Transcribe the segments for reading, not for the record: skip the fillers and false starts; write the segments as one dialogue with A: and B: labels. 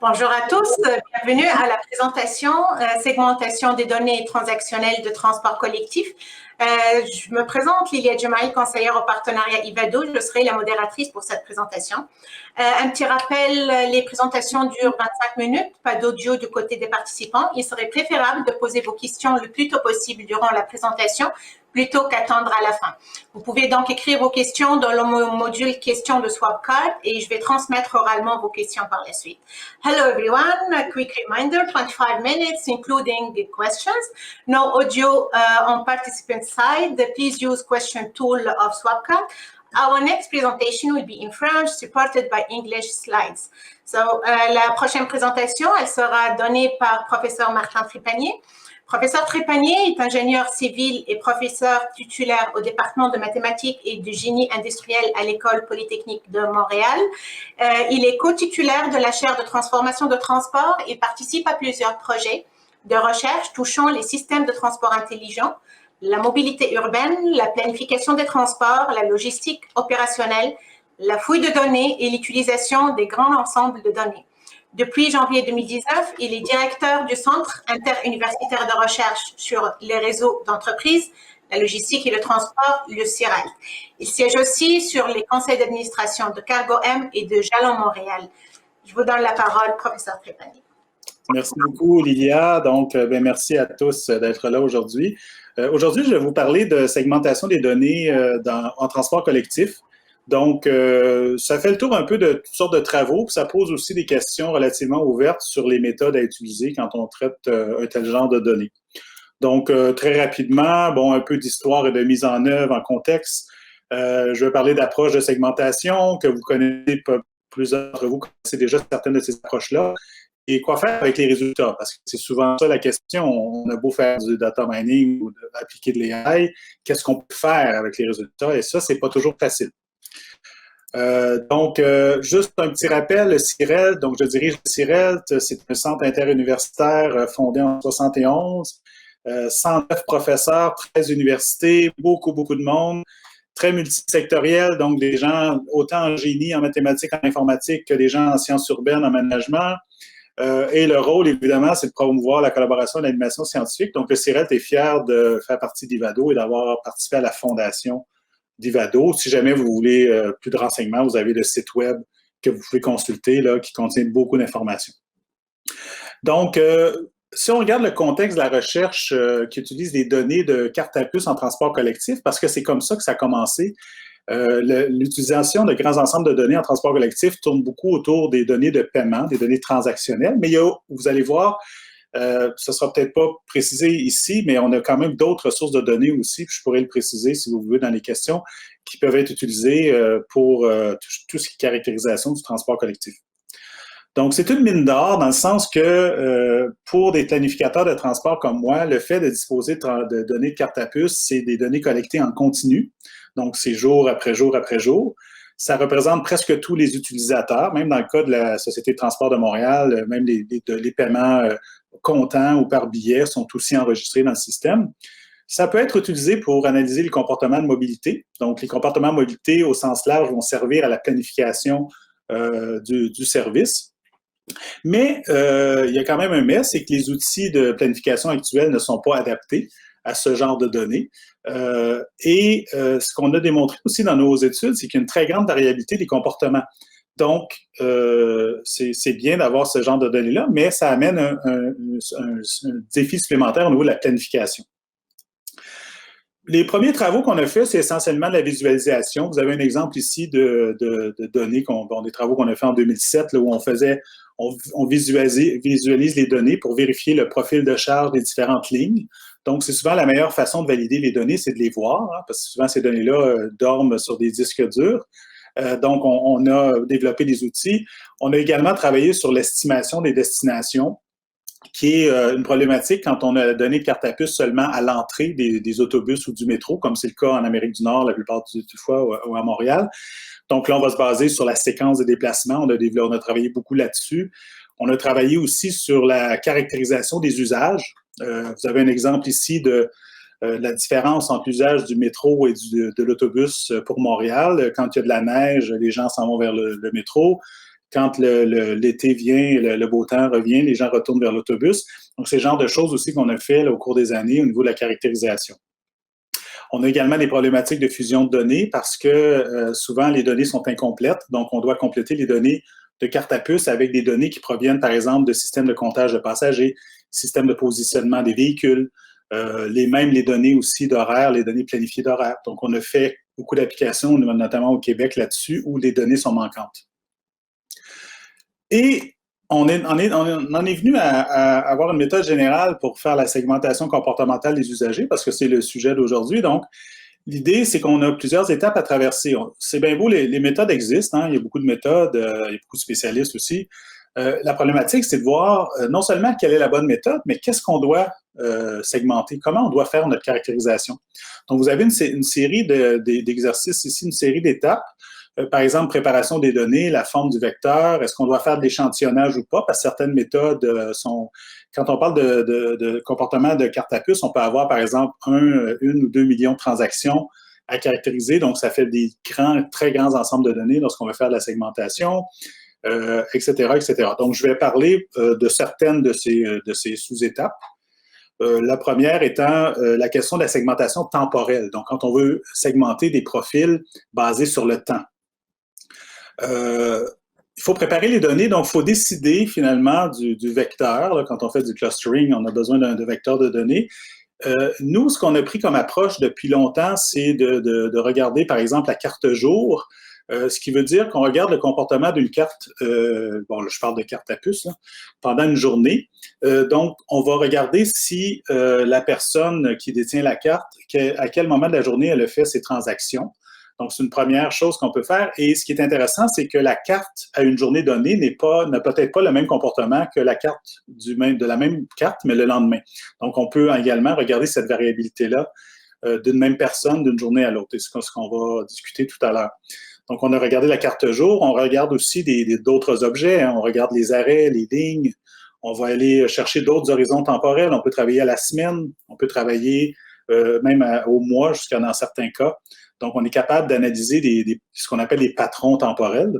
A: Bonjour à tous, bienvenue à la présentation segmentation des données transactionnelles de transport collectif. Je me présente, Lilia Djemaï, conseillère au partenariat Ivado. Je serai la modératrice pour cette présentation. Un petit rappel, les présentations durent 25 minutes, pas d'audio du côté des participants. Il serait préférable de poser vos questions le plus tôt possible durant la présentation, plutôt qu'attendre à la fin. Vous pouvez donc écrire vos questions dans le module questions de Swapcard et je vais transmettre oralement vos questions par la suite. Hello everyone, a quick reminder, 25 minutes including the questions. No audio on participant side. Please use question tool of Swapcard. Our next presentation will be in French, supported by English slides. So, la prochaine présentation, elle sera donnée par professeur Martin Trépanier. Professeur Trépanier est ingénieur civil et professeur titulaire au département de mathématiques et de génie industriel à l'École polytechnique de Montréal. Il est co-titulaire de la chaire de transformation de transport et participe à plusieurs projets de recherche touchant les systèmes de transport intelligents, la mobilité urbaine, la planification des transports, la logistique opérationnelle, la fouille de données et l'utilisation des grands ensembles de données. Depuis janvier 2019, il est directeur du Centre interuniversitaire de recherche sur les réseaux d'entreprises, la logistique et le transport, le CIRAL. Il siège aussi sur les conseils d'administration de Cargo M et de Jalon Montréal. Je vous donne la parole, professeur Trépanier.
B: Merci beaucoup, Lilia. Donc, merci à tous d'être là aujourd'hui. Aujourd'hui, je vais vous parler de segmentation des données en transport collectif. Donc, ça fait le tour un peu de toutes sortes de travaux, puis ça pose aussi des questions relativement ouvertes sur les méthodes à utiliser quand on traite un tel genre de données. Donc, très rapidement, un peu d'histoire et de mise en œuvre en contexte. Je vais parler d'approches de segmentation que vous connaissez, plusieurs d'entre vous connaissez déjà certaines de ces approches-là. Et quoi faire avec les résultats? Parce que c'est souvent ça la question. On a beau faire du data mining ou appliquer de l'AI, qu'est-ce qu'on peut faire avec les résultats? Et ça, c'est pas toujours facile. Juste un petit rappel, le CIRELT, donc je dirige le CIRELT, c'est un centre interuniversitaire fondé en 1971, 109 professeurs, 13 universités, beaucoup de monde, très multisectoriel, donc des gens autant en génie, en mathématiques, en informatique que des gens en sciences urbaines, en management. Et le rôle, évidemment, c'est de promouvoir la collaboration et l'animation scientifique. Donc, le CIRELT est fier de faire partie d'Ivado et d'avoir participé à la fondation d'Ivado. Si jamais vous voulez plus de renseignements, vous avez le site web que vous pouvez consulter là, qui contient beaucoup d'informations. Donc, si on regarde le contexte de la recherche qui utilise des données de carte à puce en transport collectif, parce que c'est comme ça que ça a commencé, l'utilisation de grands ensembles de données en transport collectif tourne beaucoup autour des données de paiement, des données transactionnelles, mais vous allez voir, ce ne sera peut-être pas précisé ici, mais on a quand même d'autres sources de données aussi, puis je pourrais le préciser si vous voulez dans les questions, qui peuvent être utilisées pour tout ce qui est caractérisation du transport collectif. Donc, c'est une mine d'or dans le sens que pour des planificateurs de transport comme moi, le fait de disposer de données de carte à puce, c'est des données collectées en continu. Donc, c'est jour après jour après jour. Ça représente presque tous les utilisateurs, même dans le cas de la Société de transport de Montréal, même les paiements comptants ou par billet sont aussi enregistrés dans le système. Ça peut être utilisé pour analyser les comportements de mobilité. Donc, les comportements de mobilité au sens large vont servir à la planification du service. Mais il y a quand même un mais, c'est que les outils de planification actuels ne sont pas adaptés à ce genre de données. Ce qu'on a démontré aussi dans nos études, c'est qu'il y a une très grande variabilité des comportements. Donc, c'est bien d'avoir ce genre de données-là, mais ça amène un défi supplémentaire au niveau de la planification. Les premiers travaux qu'on a faits, c'est essentiellement la visualisation. Vous avez un exemple ici de données, des travaux qu'on a fait en 2007, là, où on visualise les données pour vérifier le profil de charge des différentes lignes. Donc, c'est souvent la meilleure façon de valider les données, c'est de les voir, hein, parce que souvent, ces données-là dorment sur des disques durs. Donc, on a développé des outils. On a également travaillé sur l'estimation des destinations, qui est une problématique quand on a la donnée de carte à puce seulement à l'entrée des autobus ou du métro, comme c'est le cas en Amérique du Nord la plupart du fois ou à Montréal. Donc là, on va se baser sur la séquence de déplacement. On a travaillé beaucoup là-dessus. On a travaillé aussi sur la caractérisation des usages. Vous avez un exemple ici de la différence entre l'usage du métro et de l'autobus pour Montréal. Quand il y a de la neige, les gens s'en vont vers le métro. quand l'été vient, le beau temps revient, les gens retournent vers l'autobus. Donc, c'est le genre de choses aussi qu'on a fait là, au cours des années au niveau de la caractérisation. On a également des problématiques de fusion de données parce que souvent, les données sont incomplètes. Donc, on doit compléter les données de carte à puce avec des données qui proviennent, par exemple, de systèmes de comptage de passagers, systèmes de positionnement des véhicules, les données aussi d'horaire, les données planifiées d'horaire. Donc, on a fait beaucoup d'applications, notamment au Québec là-dessus, où les données sont manquantes. Et on en est venu à avoir une méthode générale pour faire la segmentation comportementale des usagers, parce que c'est le sujet d'aujourd'hui. Donc, l'idée, c'est qu'on a plusieurs étapes à traverser. C'est bien beau, les méthodes existent, hein, il y a beaucoup de méthodes, il y a beaucoup de spécialistes aussi. La problématique, c'est de voir non seulement quelle est la bonne méthode, mais qu'est-ce qu'on doit segmenter, comment on doit faire notre caractérisation. Donc, vous avez une série d'exercices ici, une série d'étapes. Par exemple, préparation des données, la forme du vecteur, est-ce qu'on doit faire de l'échantillonnage ou pas? Parce que certaines méthodes sont... Quand on parle de comportement de carte à puce, on peut avoir, par exemple, 1 ou 2 millions de transactions à caractériser. Donc, ça fait des très grands ensembles de données lorsqu'on veut faire de la segmentation, etc., etc. Donc, je vais parler de certaines de ces sous-étapes. La première étant la question de la segmentation temporelle. Donc, quand on veut segmenter des profils basés sur le temps. Il faut préparer les données, donc il faut décider finalement du vecteur. Là, quand on fait du clustering, on a besoin d'un vecteur de données. Nous, ce qu'on a pris comme approche depuis longtemps, c'est de regarder, par exemple, la carte jour, ce qui veut dire qu'on regarde le comportement d'une carte, bon, là, je parle de carte à puce, là, pendant une journée. Donc, on va regarder si la personne qui détient la carte, à quel moment de la journée elle a fait ses transactions. Donc, c'est une première chose qu'on peut faire. Et ce qui est intéressant, c'est que la carte à une journée donnée n'a peut-être pas le même comportement que la carte de la même carte, mais le lendemain. Donc, on peut également regarder cette variabilité-là d'une même personne d'une journée à l'autre. C'est ce qu'on va discuter tout à l'heure. Donc, on a regardé la carte jour. On regarde aussi d'autres objets. Hein. On regarde les arrêts, les lignes. On va aller chercher d'autres horizons temporels. On peut travailler à la semaine. On peut travailler même au mois, jusqu'à dans certains cas. Donc, on est capable d'analyser ce qu'on appelle les patrons temporels.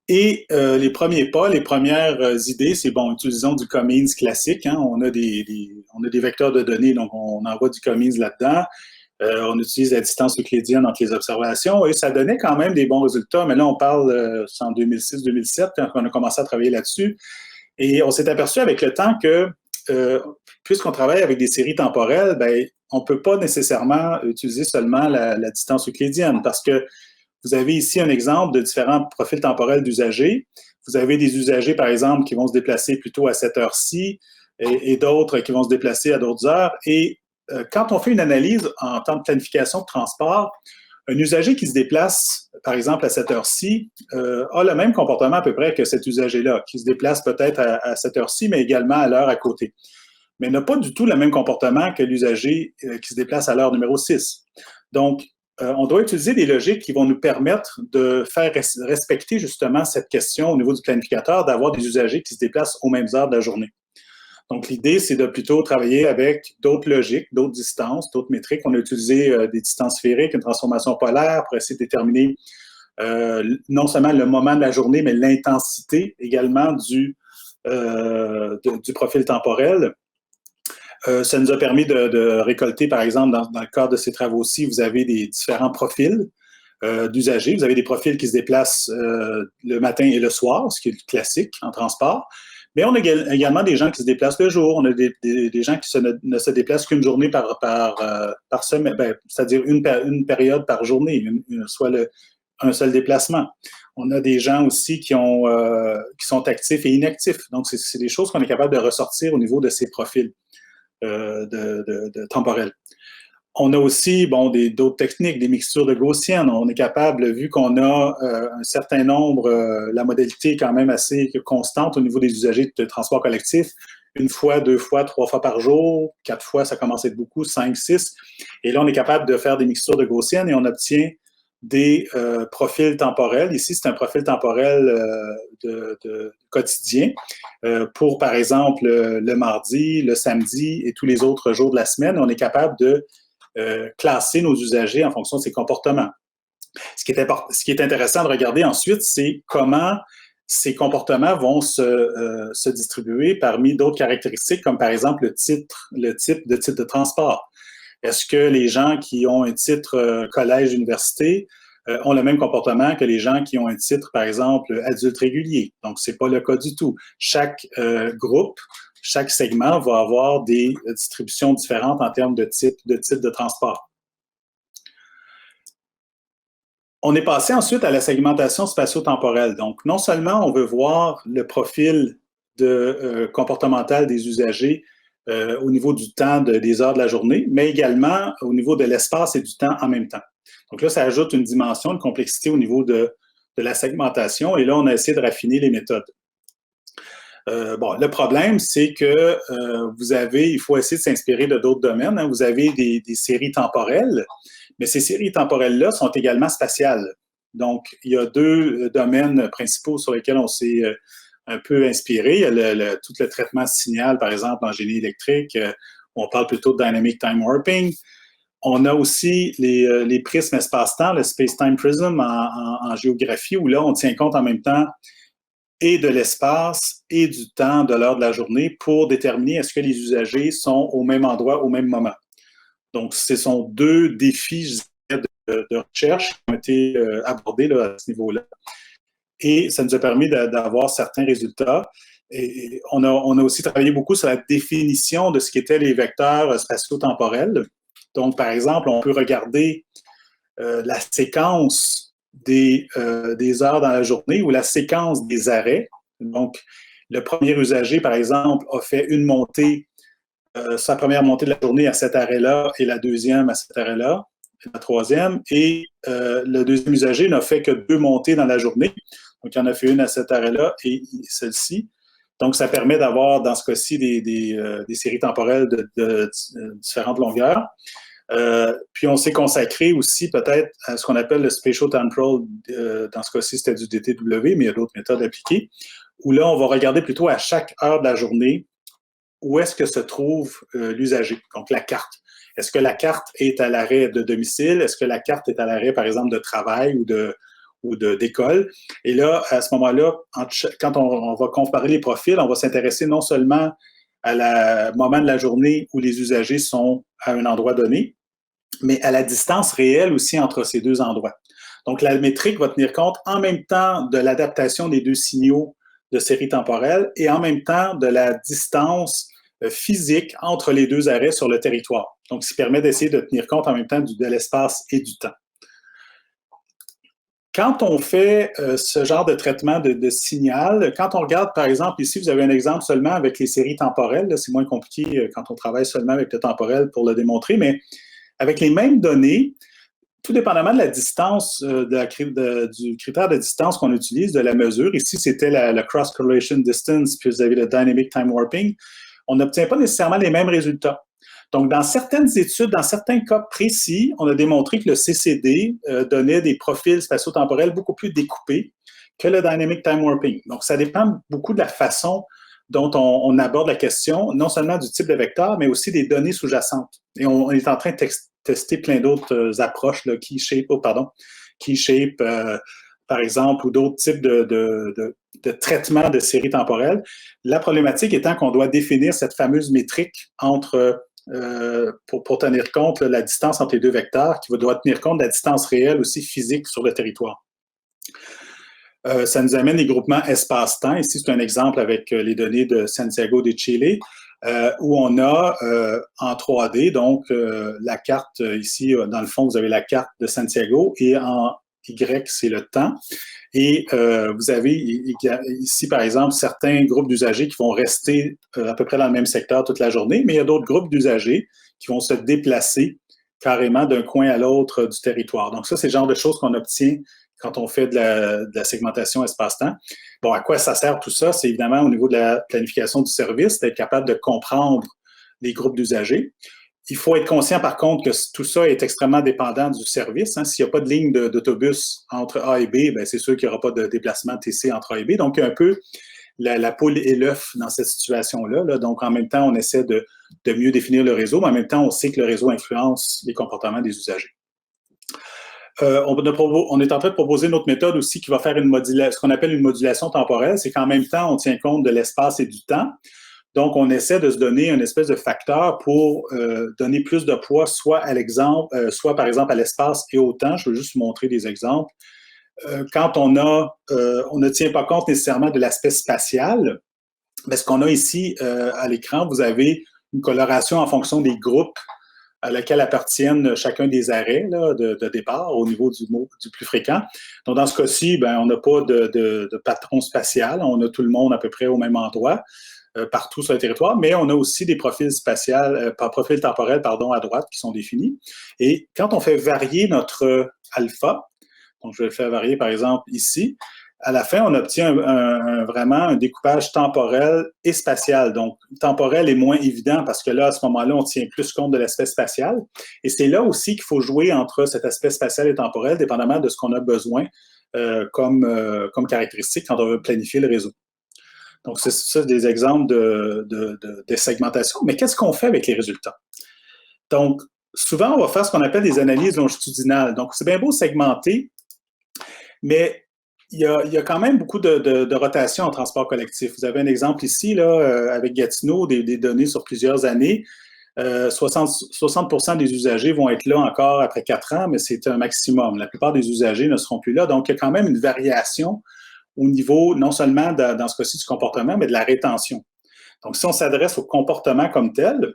B: Et les premiers pas, les premières idées, c'est bon, utilisons du Cummins classique. Hein, on a des vecteurs de données, donc on envoie du Cummins là-dedans. On utilise la distance euclidienne entre les observations et ça donnait quand même des bons résultats. Mais là, on parle, c'est en 2006-2007 quand on a commencé à travailler là-dessus. Et on s'est aperçu avec le temps que, puisqu'on travaille avec des séries temporelles, ben, on ne peut pas nécessairement utiliser seulement la distance euclidienne parce que vous avez ici un exemple de différents profils temporels d'usagers. Vous avez des usagers, par exemple, qui vont se déplacer plutôt à cette heure-ci et d'autres qui vont se déplacer à d'autres heures. Et quand on fait une analyse en temps de planification de transport, un usager qui se déplace, par exemple, à cette heure-ci, a le même comportement à peu près que cet usager-là, qui se déplace peut-être à cette heure-ci, mais également à l'heure à côté. Mais n'a pas du tout le même comportement que l'usager qui se déplace à l'heure numéro 6. Donc, on doit utiliser des logiques qui vont nous permettre de faire respecter justement cette question au niveau du planificateur, d'avoir des usagers qui se déplacent aux mêmes heures de la journée. Donc, l'idée, c'est de plutôt travailler avec d'autres logiques, d'autres distances, d'autres métriques. On a utilisé des distances sphériques, une transformation polaire pour essayer de déterminer non seulement le moment de la journée, mais l'intensité également du profil temporel. Ça nous a permis de récolter, par exemple, dans le cadre de ces travaux-ci, vous avez des différents profils d'usagers. Vous avez des profils qui se déplacent le matin et le soir, ce qui est classique en transport. Mais on a également des gens qui se déplacent le jour. On a des gens qui ne se déplacent qu'une journée par semaine, c'est-à-dire une période par journée, soit un seul déplacement. On a des gens aussi qui sont actifs et inactifs. Donc, c'est des choses qu'on est capable de ressortir au niveau de ces profils temporels. On a aussi d'autres techniques, des mixtures de Gaussienne. On est capable, vu qu'on a un certain nombre, la modalité est quand même assez constante au niveau des usagers de transport collectif. 1 fois, 2 fois, 3 fois par jour, 4 fois, ça commence à être beaucoup, 5, 6. Et là, on est capable de faire des mixtures de Gaussienne et on obtient des profils temporels. Ici, c'est un profil temporel de quotidien pour, par exemple, le mardi, le samedi et tous les autres jours de la semaine. On est capable de classer nos usagers en fonction de ses comportements. Ce qui est intéressant de regarder ensuite, c'est comment ces comportements vont se distribuer parmi d'autres caractéristiques, comme par exemple le type de transport. Est-ce que les gens qui ont un titre collège-université ont le même comportement que les gens qui ont un titre, par exemple, adulte régulier? Donc, c'est pas le cas du tout. Chaque groupe, chaque segment va avoir des distributions différentes en termes de type de transport. On est passé ensuite à la segmentation spatio-temporelle. Donc, non seulement on veut voir le profil comportemental des usagers au niveau du temps des heures de la journée, mais également au niveau de l'espace et du temps en même temps. Donc là, ça ajoute une dimension, une complexité au niveau de la segmentation, et là, on a essayé de raffiner les méthodes. Bon, le problème, c'est que il faut essayer de s'inspirer de d'autres domaines. Hein. Vous avez des séries temporelles, mais ces séries temporelles-là sont également spatiales. Donc, il y a deux domaines principaux sur lesquels on s'est un peu inspiré. Il y a tout le traitement de signal, par exemple, en génie électrique. On parle plutôt de dynamic time warping. On a aussi les prismes espace-temps, le space-time prism en géographie, où là, on tient compte en même temps et de l'espace et du temps de l'heure de la journée pour déterminer est-ce que les usagers sont au même endroit au même moment. Donc, ce sont deux défis, je dirais, de recherche qui ont été abordés là, à ce niveau-là. Et ça nous a permis d'avoir certains résultats. Et on a aussi travaillé beaucoup sur la définition de ce qu'étaient les vecteurs spatio-temporels. Donc, par exemple, on peut regarder la séquence des heures dans la journée ou la séquence des arrêts. Donc, le premier usager, par exemple, a fait une montée, sa première montée de la journée à cet arrêt-là et la deuxième à cet arrêt-là, la troisième. Et le deuxième usager n'a fait que 2 montées dans la journée. Donc, il en a fait une à cet arrêt-là et celle-ci. Donc, ça permet d'avoir, dans ce cas-ci, des séries temporelles de différentes longueurs. Puis, on s'est consacré aussi peut-être à ce qu'on appelle le Spatial Temporal. Dans ce cas-ci, c'était du DTW, mais il y a d'autres méthodes appliquées, où là, on va regarder plutôt à chaque heure de la journée où est-ce que se trouve l'usager, donc la carte. Est-ce que la carte est à l'arrêt de domicile? Est-ce que la carte est à l'arrêt, par exemple, de travail ou d'école? Et là, à ce moment-là, quand on va comparer les profils, on va s'intéresser non seulement à moment de la journée où les usagers sont à un endroit donné, mais à la distance réelle aussi entre ces deux endroits. Donc, la métrique va tenir compte en même temps de l'adaptation des deux signaux de série temporelle et en même temps de la distance physique entre les deux arrêts sur le territoire. Donc, ce qui permet d'essayer de tenir compte en même temps de l'espace et du temps. Quand on fait ce genre de traitement de signal, quand on regarde, par exemple, ici, vous avez un exemple seulement avec les séries temporelles. C'est moins compliqué quand on travaille seulement avec le temporel pour le démontrer, mais avec les mêmes données, tout dépendamment de la distance, du critère de distance qu'on utilise, de la mesure, ici c'était la Cross Correlation Distance, puis vous avez le Dynamic Time Warping, on n'obtient pas nécessairement les mêmes résultats. Donc, dans certaines études, dans certains cas précis, on a démontré que le CCD donnait des profils spatio-temporels beaucoup plus découpés que le Dynamic Time Warping. Donc, ça dépend beaucoup de la façon dont on aborde la question, non seulement du type de vecteur, mais aussi des données sous-jacentes. Et on est en train de tester plein d'autres approches, là, Keyshape, par exemple, ou d'autres types de traitements de séries temporelles. La problématique étant qu'on doit définir cette fameuse métrique pour tenir compte de la distance entre les deux vecteurs, qui doit tenir compte de la distance réelle aussi physique sur le territoire. Ça nous amène les groupements espace-temps. Ici, c'est un exemple avec les données de Santiago de Chile, où on a en 3D, donc la carte ici, dans le fond, vous avez la carte de Santiago et en Y, c'est le temps. Et vous avez ici, par exemple, certains groupes d'usagers qui vont rester à peu près dans le même secteur toute la journée, mais il y a d'autres groupes d'usagers qui vont se déplacer carrément d'un coin à l'autre du territoire. Donc ça, c'est le genre de choses qu'on obtient quand on fait de la segmentation espace-temps. Bon, à quoi ça sert tout ça? C'est évidemment au niveau de la planification du service, d'être capable de comprendre les groupes d'usagers. Il faut être conscient, par contre, que tout ça est extrêmement dépendant du service. Hein. S'il n'y a pas de ligne d'autobus entre A et B, bien, c'est sûr qu'il n'y aura pas de déplacement TC entre A et B. Donc, un peu la poule et l'œuf dans cette situation-là. Là. Donc, en même temps, on essaie de mieux définir le réseau, mais en même temps, on sait que le réseau influence les comportements des usagers. on est en train de proposer une autre méthode aussi qui va faire ce qu'on appelle une modulation temporelle. C'est qu'en même temps, on tient compte de l'espace et du temps. Donc, on essaie de se donner une espèce de facteur pour donner plus de poids, soit à l'exemple, soit par exemple à l'espace et au temps. Je veux juste vous montrer des exemples. Quand on ne tient pas compte nécessairement de l'aspect spatial, mais ce qu'on a ici à l'écran, vous avez une coloration en fonction des groupes à laquelle appartiennent chacun des arrêts là, de départ au niveau du plus fréquent. Donc, dans ce cas-ci, on n'a pas de patron spatial. On a tout le monde à peu près au même endroit, partout sur le territoire, mais on a aussi des profils profils temporels, à droite qui sont définis. Et quand on fait varier notre alpha, donc je vais le faire varier par exemple ici, à la fin, on obtient vraiment un découpage temporel et spatial. Donc, temporel est moins évident parce que là, à ce moment-là, on tient plus compte de l'aspect spatial. Et c'est là aussi qu'il faut jouer entre cet aspect spatial et temporel, dépendamment de ce qu'on a besoin comme caractéristique quand on veut planifier le réseau. Donc, c'est ça des exemples de segmentation. Mais qu'est-ce qu'on fait avec les résultats? Donc, souvent, on va faire ce qu'on appelle des analyses longitudinales. Donc, c'est bien beau segmenter, mais il y a quand même beaucoup de rotation en transport collectif. Vous avez un exemple ici, là, avec Gatineau, des données sur plusieurs années. 60% des usagers vont être là encore après 4 ans, mais c'est un maximum. La plupart des usagers ne seront plus là. Donc, il y a quand même une variation au niveau, non seulement dans ce cas-ci du comportement, mais de la rétention. Donc, si on s'adresse au comportement comme tel,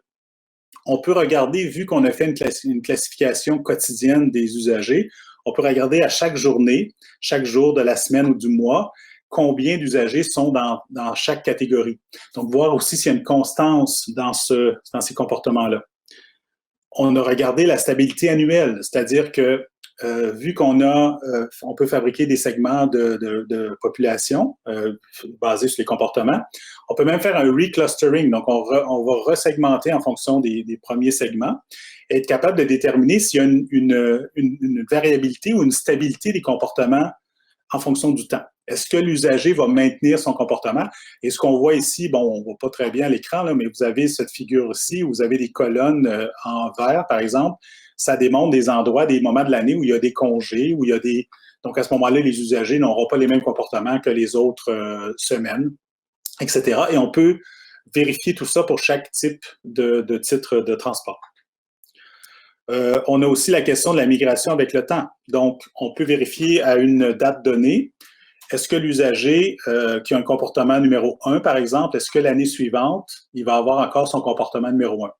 B: on peut regarder, vu qu'on a fait une classification quotidienne des usagers, on peut regarder à chaque journée, chaque jour de la semaine ou du mois, combien d'usagers sont dans chaque catégorie. Donc, voir aussi s'il y a une constance dans ces comportements-là. On a regardé la stabilité annuelle, c'est-à-dire que vu on peut fabriquer des segments de population basés sur les comportements, on peut même faire un reclustering. Donc, on va resegmenter en fonction des premiers segments et être capable de déterminer s'il y a une variabilité ou une stabilité des comportements en fonction du temps. Est-ce que l'usager va maintenir son comportement? Et ce qu'on voit ici, bon, on ne voit pas très bien à l'écran, là, mais vous avez cette figure-ci, où vous avez des colonnes en vert, par exemple. Ça démontre des endroits, des moments de l'année où il y a des congés, où il y a des... Donc, à ce moment-là, les usagers n'auront pas les mêmes comportements que les autres semaines, etc. Et on peut vérifier tout ça pour chaque type de titre de transport. On a aussi la question de la migration avec le temps. Donc, on peut vérifier à une date donnée, est-ce que l'usager qui a un comportement numéro 1, par exemple, est-ce que l'année suivante, il va avoir encore son comportement numéro 1?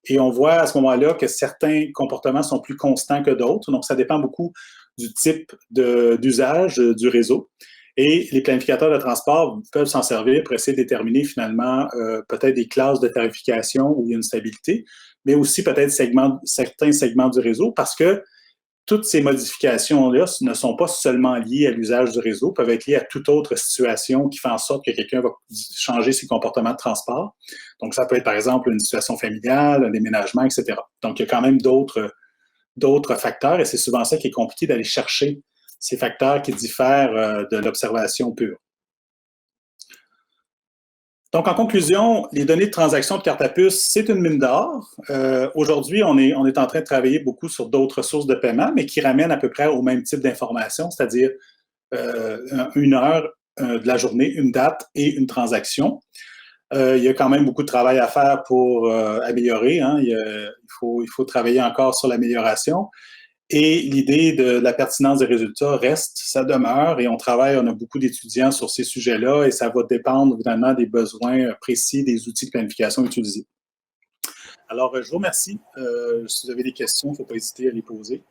B: Et on voit à ce moment-là que certains comportements sont plus constants que d'autres. Donc, ça dépend beaucoup du type d'usage du réseau. Et les planificateurs de transport peuvent s'en servir pour essayer de déterminer finalement peut-être des classes de tarification où il y a une stabilité, mais aussi peut-être certains segments du réseau, parce que toutes ces modifications-là ne sont pas seulement liées à l'usage du réseau, peuvent être liées à toute autre situation qui fait en sorte que quelqu'un va changer ses comportements de transport. Donc, ça peut être, par exemple, une situation familiale, un déménagement, etc. Donc, il y a quand même d'autres facteurs et c'est souvent ça qui est compliqué d'aller chercher ces facteurs qui diffèrent de l'observation pure. Donc, en conclusion, les données de transaction de carte à puce, c'est une mine d'or. Aujourd'hui, on est en train de travailler beaucoup sur d'autres sources de paiement, mais qui ramènent à peu près au même type d'information, c'est-à-dire une heure de la journée, une date et une transaction. Il y a quand même beaucoup de travail à faire pour améliorer. Hein. Il faut travailler encore sur l'amélioration. Et l'idée de la pertinence des résultats reste, ça demeure, et on a beaucoup d'étudiants sur ces sujets-là, et ça va dépendre évidemment des besoins précis des outils de planification utilisés. Alors, je vous remercie. Si vous avez des questions, il ne faut pas hésiter à les poser.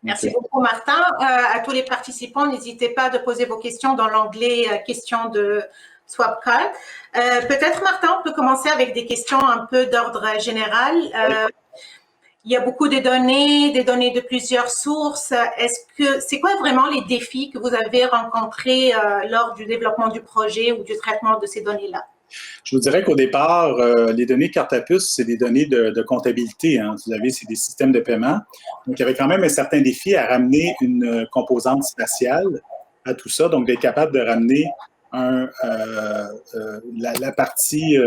A: Merci beaucoup, Martin. À tous les participants, n'hésitez pas à poser vos questions dans l'onglet questions de Swapcall. Peut-être, Martin, on peut commencer avec des questions un peu d'ordre général. Il y a beaucoup de données de plusieurs sources. C'est quoi vraiment les défis que vous avez rencontrés lors du développement du projet ou du traitement de ces données-là?
B: Je vous dirais qu'au départ, les données carte à puce, c'est des données de comptabilité. Hein. Vous savez, c'est des systèmes de paiement. Donc, il y avait quand même un certain défi à ramener une composante spatiale à tout ça. Donc, d'être capable de ramener la partie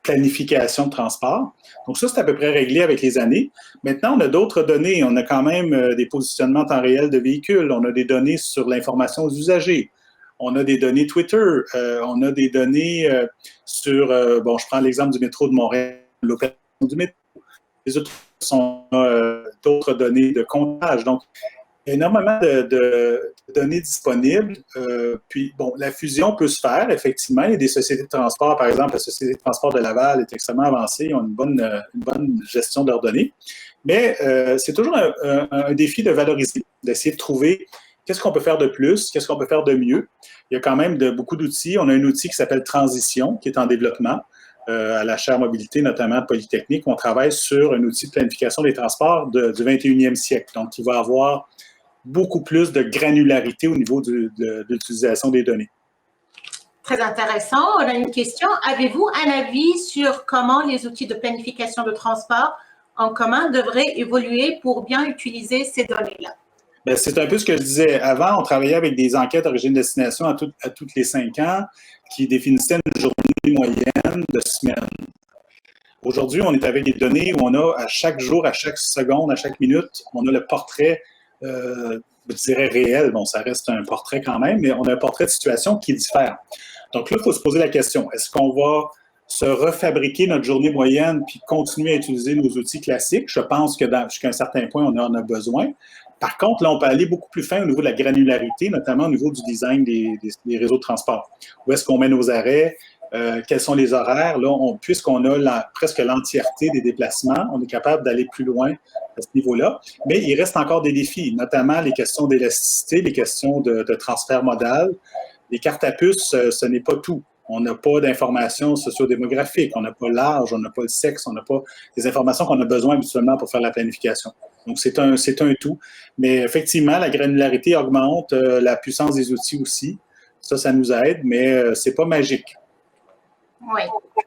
B: planification de transport. Donc ça, c'est à peu près réglé avec les années. Maintenant, on a d'autres données. On a quand même des positionnements en temps réel de véhicules. On a des données sur l'information aux usagers. On a des données Twitter. On a des données sur, bon, je prends l'exemple du métro de Montréal, l'opération du métro. Les autres sont d'autres données de comptage. Donc, il y a énormément de données disponibles. Puis, bon, la fusion peut se faire, effectivement. Il y a des sociétés de transport, par exemple, la Société de transport de Laval est extrêmement avancée. Ils ont une bonne gestion de leurs données. Mais c'est toujours un défi de valoriser, d'essayer de trouver qu'est-ce qu'on peut faire de plus, qu'est-ce qu'on peut faire de mieux. Il y a quand même beaucoup d'outils. On a un outil qui s'appelle Transition, qui est en développement. À la chaire mobilité, notamment Polytechnique, on travaille sur un outil de planification des transports du 21e siècle. Donc, il va avoir beaucoup plus de granularité au niveau de l'utilisation des données.
A: Très intéressant. On a une question. Avez-vous un avis sur comment les outils de planification de transport en commun devraient évoluer pour bien utiliser ces données-là?
B: Bien, c'est un peu ce que je disais. Avant, on travaillait avec des enquêtes origine-destination à toutes les 5 ans qui définissaient une journée moyenne de semaine. Aujourd'hui, on est avec des données où on a à chaque jour, à chaque seconde, à chaque minute, on a le portrait, je dirais réel. Bon, ça reste un portrait quand même, mais on a un portrait de situation qui diffère. Donc là, il faut se poser la question, est-ce qu'on va se refabriquer notre journée moyenne puis continuer à utiliser nos outils classiques? Je pense que jusqu'à un certain point, on en a besoin. Par contre, là, on peut aller beaucoup plus fin au niveau de la granularité, notamment au niveau du design des réseaux de transport. Où est-ce qu'on met nos arrêts? Quels sont les horaires? Là, puisqu'on a presque l'entièreté des déplacements, on est capable d'aller plus loin à ce niveau-là. Mais il reste encore des défis, notamment les questions d'élasticité, les questions de transfert modal. Les cartes à puce, ce n'est pas tout. On n'a pas d'informations sociodémographiques, on n'a pas l'âge, on n'a pas le sexe, on n'a pas des informations qu'on a besoin habituellement pour faire la planification. Donc, c'est un tout. Mais effectivement, la granularité augmente, la puissance des outils aussi. Ça nous aide, mais c'est pas magique.
A: Oui,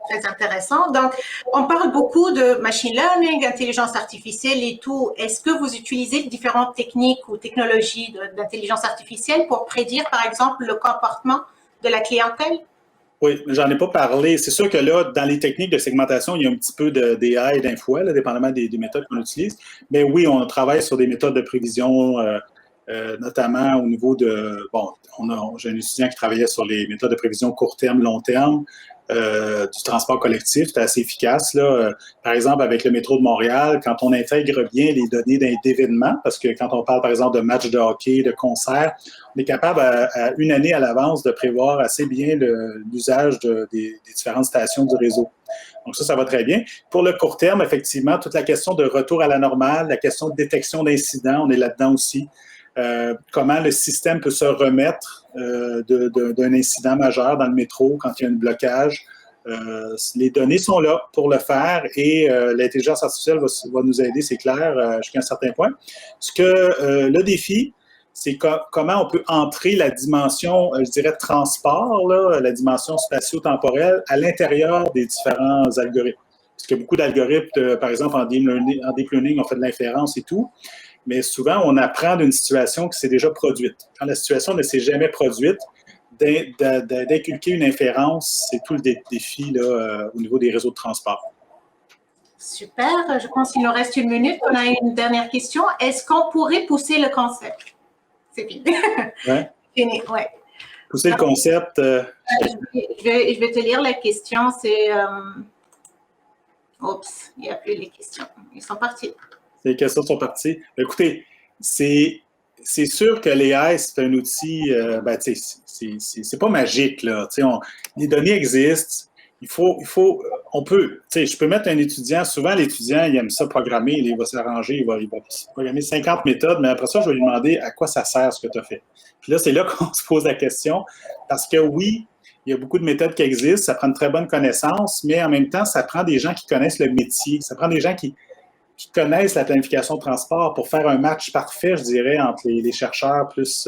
A: très intéressant. Donc, on parle beaucoup de machine learning, intelligence artificielle et tout. Est-ce que vous utilisez différentes techniques ou technologies d'intelligence artificielle pour prédire, par exemple, le comportement de la clientèle?
B: Oui, j'en ai pas parlé. C'est sûr que là, dans les techniques de segmentation, il y a un petit peu d'AI et d'info, dépendamment des méthodes qu'on utilise. Mais oui, on travaille sur des méthodes de prévision, notamment au niveau de... Bon, j'ai un étudiant qui travaillait sur les méthodes de prévision court terme, long terme, du transport collectif. C'est assez efficace, là. Par exemple, avec le métro de Montréal, quand on intègre bien les données d'événements, parce que quand on parle, par exemple, de matchs de hockey, de concerts, on est capable, à une année à l'avance, de prévoir assez bien l'usage des différentes stations du réseau. Donc ça va très bien. Pour le court terme, effectivement, toute la question de retour à la normale, la question de détection d'incidents, on est là-dedans aussi. Comment le système peut se remettre d'un incident majeur dans le métro quand il y a un blocage. Les données sont là pour le faire et l'intelligence artificielle va nous aider, c'est clair, jusqu'à un certain point. Le défi, c'est comment on peut entrer la dimension, je dirais, transport, là, la dimension spatio-temporelle à l'intérieur des différents algorithmes. Parce qu'il y a beaucoup d'algorithmes, par exemple, en deep learning, on fait de l'inférence et tout. Mais souvent, on apprend d'une situation qui s'est déjà produite. Quand la situation ne s'est jamais produite, d'inculquer une inférence, c'est tout le défi là, au niveau des réseaux de transport.
A: Super. Je pense qu'il nous reste 1 minute. On a une dernière question. Est-ce qu'on pourrait pousser le concept? C'est fini.
B: Ouais.
A: Fini, ouais.
B: Pousser le concept.
A: Je vais te lire la question. C'est... Oups, il n'y a plus les questions. Ils sont partis.
B: Les questions sont parties. Écoutez, c'est sûr que l'AI, c'est un outil, c'est pas magique, là. Les données existent. On peut, je peux mettre un étudiant, souvent l'étudiant, il aime ça programmer, il va s'arranger, il va programmer 50 méthodes, mais après ça, je vais lui demander à quoi ça sert ce que tu as fait. Puis là, c'est là qu'on se pose la question, parce que oui, il y a beaucoup de méthodes qui existent, ça prend une très bonne connaissance, mais en même temps, ça prend des gens qui connaissent le métier, ça prend des gens qui connaissent la planification de transport pour faire un match parfait, je dirais, entre les chercheurs plus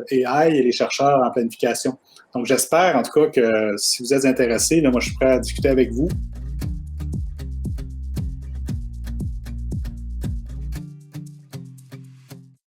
B: AI et les chercheurs en planification. Donc, j'espère, en tout cas, que si vous êtes intéressés, là, moi, je suis prêt à discuter avec vous.